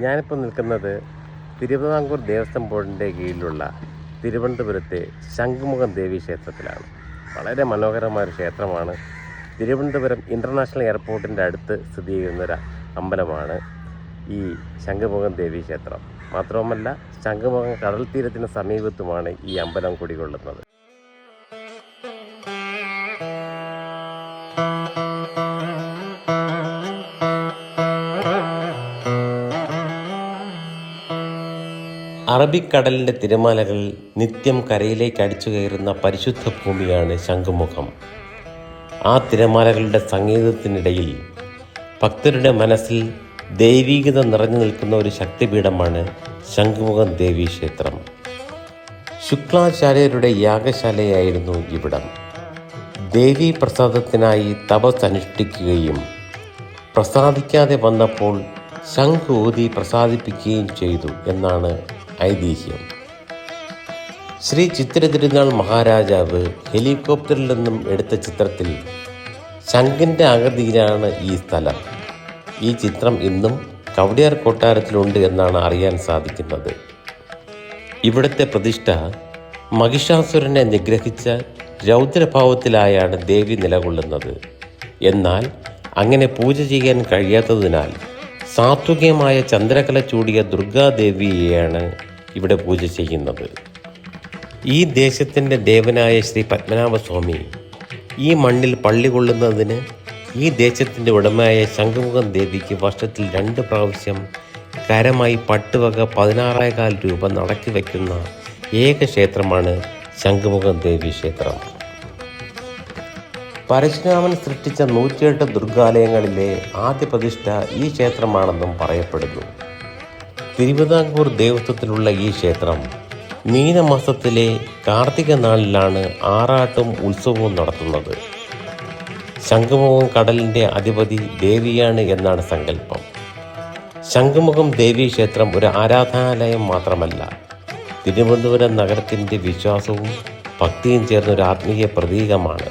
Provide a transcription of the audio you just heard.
ഞാനിപ്പോൾ നിൽക്കുന്നത് തിരുവിതാംകൂർ ദേവസ്വം ബോർഡിൻ്റെ കീഴിലുള്ള തിരുവനന്തപുരത്തെ ശംഖുമുഖം ദേവി ക്ഷേത്രത്തിലാണ്. വളരെ മനോഹരമായൊരു ക്ഷേത്രമാണ്. തിരുവനന്തപുരം ഇൻ്റർനാഷണൽ എയർപോർട്ടിൻ്റെ അടുത്ത് സ്ഥിതി ചെയ്യുന്നൊരു അമ്പലമാണ് ഈ ശംഖുമുഖം ദേവി ക്ഷേത്രം. മാത്രവുമല്ല, ശംഖുമുഖം കടൽ തീരത്തിന് സമീപത്തുമാണ് ഈ അമ്പലം കുടികൊള്ളുന്നത്. അറബിക്കടലിൻ്റെ തിരമാലകൾ നിത്യം കരയിലേക്ക് അടിച്ചു കയറുന്ന പരിശുദ്ധ ഭൂമിയാണ് ശംഖുമുഖം. ആ തിരമാലകളുടെ സംഗീതത്തിനിടയിൽ ഭക്തരുടെ മനസ്സിൽ ദൈവീകത നിറഞ്ഞു നിൽക്കുന്ന ഒരു ശക്തിപീഠമാണ് ശംഖുമുഖം ദേവി ക്ഷേത്രം. ശുക്ലാചാര്യരുടെ യാഗശാലയായിരുന്നു ഇവിടം. ദേവീ പ്രസാദത്തിനായി തപസ് അനുഷ്ഠിക്കുകയും പ്രസാദിക്കാതെ വന്നപ്പോൾ ശംഖ് ഊതി പ്രസാദിപ്പിക്കുകയും ചെയ്തു എന്നാണ് ഐതിഹ്യം. ശ്രീ ചിത്തിര തിരുനാൾ മഹാരാജാവ് ഹെലികോപ്റ്ററിൽ നിന്നും എടുത്ത ചിത്രത്തിൽ ശംഖിൻ്റെ ആകൃതിയിലാണ് ഈ സ്ഥലം. ഈ ചിത്രം ഇന്നും കവടിയാർ കൊട്ടാരത്തിലുണ്ട് എന്നാണ് അറിയാൻ സാധിക്കുന്നത്. ഇവിടുത്തെ പ്രതിഷ്ഠ മഹിഷാസുരനെ നിഗ്രഹിച്ച രൗദ്രഭാവത്തിലായാണ് ദേവി നിലകൊള്ളുന്നത്. എന്നാൽ അങ്ങനെ പൂജ ചെയ്യാൻ കഴിയാത്തതിനാൽ സാത്വികമായ ചന്ദ്രകല ചൂടിയ ദുർഗാദേവിയെയാണ് ഇവിടെ പൂജ ചെയ്യുന്നത്. ഈ ദേശത്തിൻ്റെ ദേവനായ ശ്രീ പത്മനാഭസ്വാമി ഈ മണ്ണിൽ പള്ളി കൊള്ളുന്നതിന് ഈ ദേശത്തിൻ്റെ ഉടമയായ ശംഖുമുഖം ദേവിക്ക് വർഷത്തിൽ 2 പ്രാവശ്യം കരമായി പട്ടുവക 16,000 രൂപ നടക്കി വയ്ക്കുന്ന ഏക ക്ഷേത്രമാണ് ശംഖുമുഖം ദേവി ക്ഷേത്രം. പരശുരാമൻ സൃഷ്ടിച്ച 108 ദുർഗാലയങ്ങളിലെ ആദ്യ പ്രതിഷ്ഠ ഈ ക്ഷേത്രമാണെന്നും പറയപ്പെടുന്നു. തിരുവിതാംകൂർ ദേവസ്വത്തിലുള്ള ഈ ക്ഷേത്രം മീനമാസത്തിലെ കാർത്തിക നാളിലാണ് ആറാട്ടും ഉത്സവവും നടത്തുന്നത്. ശംഖുമുഖം കടലിൻ്റെ അധിപതി ദേവിയാണ് എന്നാണ് സങ്കല്പം. ശംഖുമുഖം ദേവി ക്ഷേത്രം ഒരു ആരാധനാലയം മാത്രമല്ല, തിരുവനന്തപുരം നഗരത്തിൻ്റെ വിശ്വാസവും ഭക്തിയും ചേർന്നൊരു ആത്മീയ പ്രതീകമാണ്.